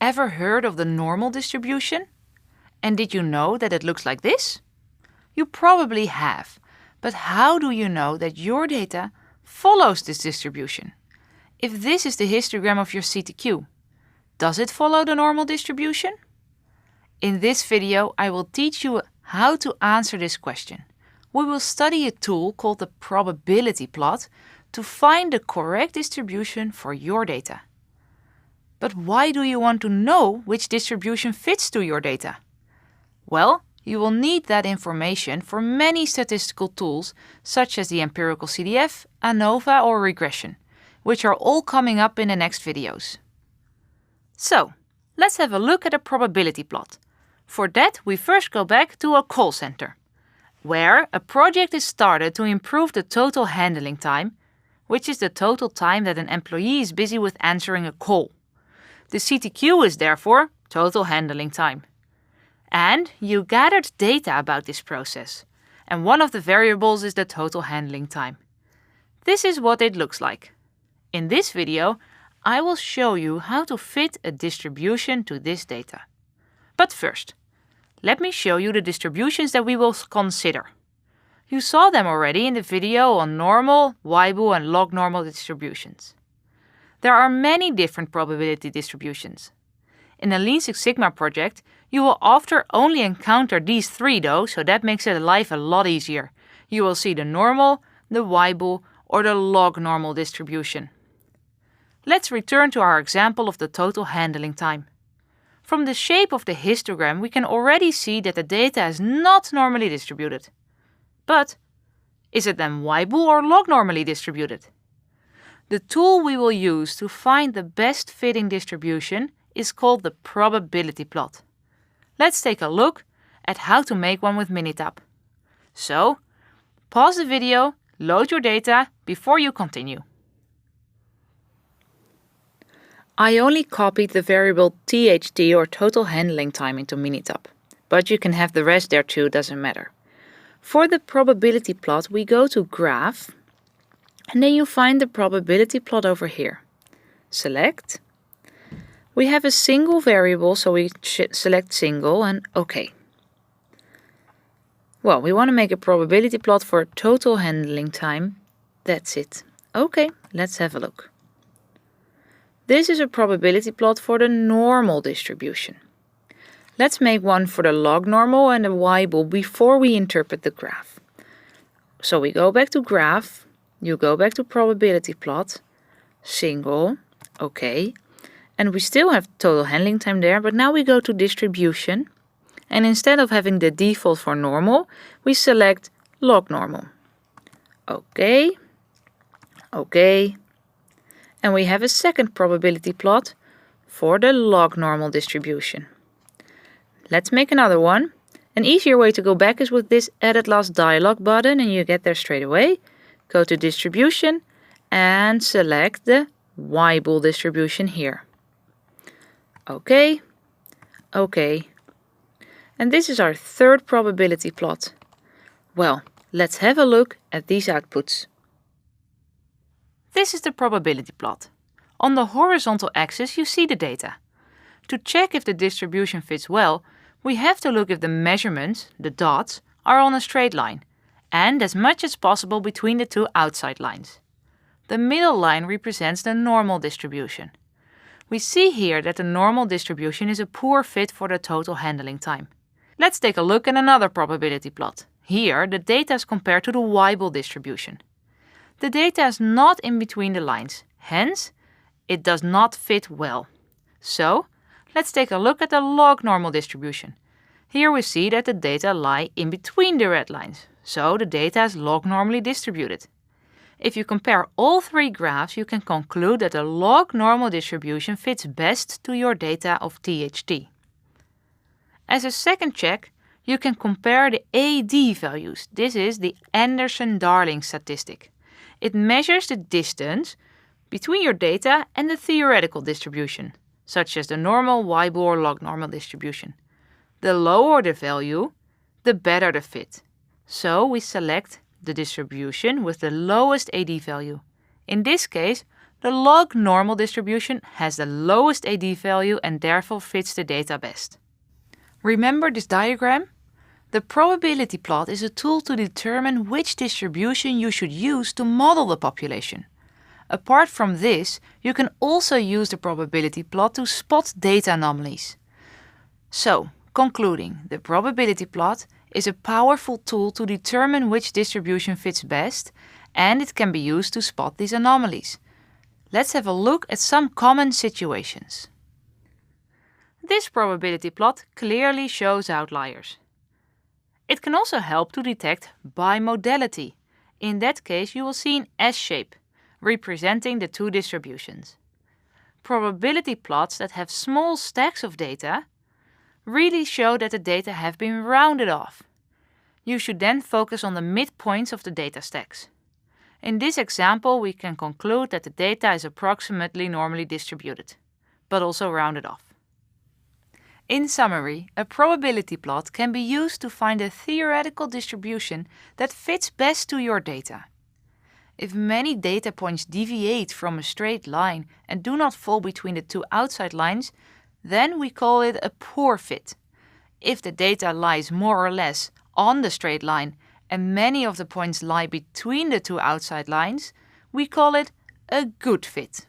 ever heard of the normal distribution? And did you know that it looks like this? You probably have, but how do you know that your data follows this distribution? If this is the histogram of your CTQ, does it follow the normal distribution? In this video, I will teach you how to answer this question. We will study a tool called the probability plot to find the correct distribution for your data. But why do you want to know which distribution fits to your data? Well, you will need that information for many statistical tools such as the empirical CDF, ANOVA or regression, which are all coming up in the next videos. So, let's have a look at a probability plot. For that, we first go back to a call center, where a project is started to improve the total handling time, which is the total time that an employee is busy with answering a call. The CTQ is therefore total handling time. And you gathered data about this process, and one of the variables is the total handling time. This is what it looks like. In this video, I will show you how to fit a distribution to this data. But first, let me show you the distributions that we will consider. You saw them already in the video on normal, Weibull and log normal distributions. There are many different probability distributions. In a Lean Six Sigma project, you will often only encounter these three though, so that makes life a lot easier. You will see the normal, the Weibull or the log normal distribution. Let's return to our example of the total handling time. From the shape of the histogram, we can already see that the data is not normally distributed. But is it then Weibull or log normally distributed? The tool we will use to find the best fitting distribution is called the probability plot. Let's take a look at how to make one with Minitab. So, pause the video, load your data before you continue. I only copied the variable THT or total handling time into Minitab, but you can have the rest there too, doesn't matter. For the probability plot, we go to Graph, and then you find the probability plot over here. Select. We have a single variable, so we select single and OK. Well, we want to make a probability plot for total handling time. That's it. OK, let's have a look. This is a probability plot for the normal distribution. Let's make one for the log normal and the Weibull before we interpret the graph. So we go back to Graph, you go back to probability plot, single, OK. And we still have total handling time there, but now we go to distribution. And instead of having the default for normal, we select log normal. OK, OK. And we have a second probability plot for the log normal distribution. Let's make another one. An easier way to go back is with this Edit Last Dialog button, and you get there straight away. Go to Distribution and select the Weibull distribution here. OK, OK. And this is our third probability plot. Well, let's have a look at these outputs. This is the probability plot. On the horizontal axis, you see the data. To check if the distribution fits well, we have to look if the measurements, the dots, are on a straight line, and as much as possible between the two outside lines. The middle line represents the normal distribution. We see here that the normal distribution is a poor fit for the total handling time. Let's take a look at another probability plot. Here, the data is compared to the Weibull distribution. The data is not in between the lines, hence, it does not fit well. So, let's take a look at the log normal distribution. Here we see that the data lie in between the red lines, so the data is log normally distributed. If you compare all three graphs, you can conclude that the log normal distribution fits best to your data of THT. As a second check, you can compare the AD values. This is the Anderson-Darling statistic. It measures the distance between your data and the theoretical distribution, such as the normal, Weibull or log normal distribution. The lower the value, the better the fit. So we select the distribution with the lowest AD value. In this case, the log normal distribution has the lowest AD value and therefore fits the data best. Remember this diagram? The probability plot is a tool to determine which distribution you should use to model the population. Apart from this, you can also use the probability plot to spot data anomalies. So, concluding, the probability plot is a powerful tool to determine which distribution fits best, and it can be used to spot these anomalies. Let's have a look at some common situations. This probability plot clearly shows outliers. It can also help to detect bimodality. In that case, you will see an S shape, representing the two distributions. Probability plots that have small stacks of data really show that the data have been rounded off. You should then focus on the midpoints of the data stacks. In this example, we can conclude that the data is approximately normally distributed, but also rounded off. In summary, a probability plot can be used to find a theoretical distribution that fits best to your data. If many data points deviate from a straight line and do not fall between the two outside lines, then we call it a poor fit. If the data lies more or less on the straight line and many of the points lie between the two outside lines, we call it a good fit.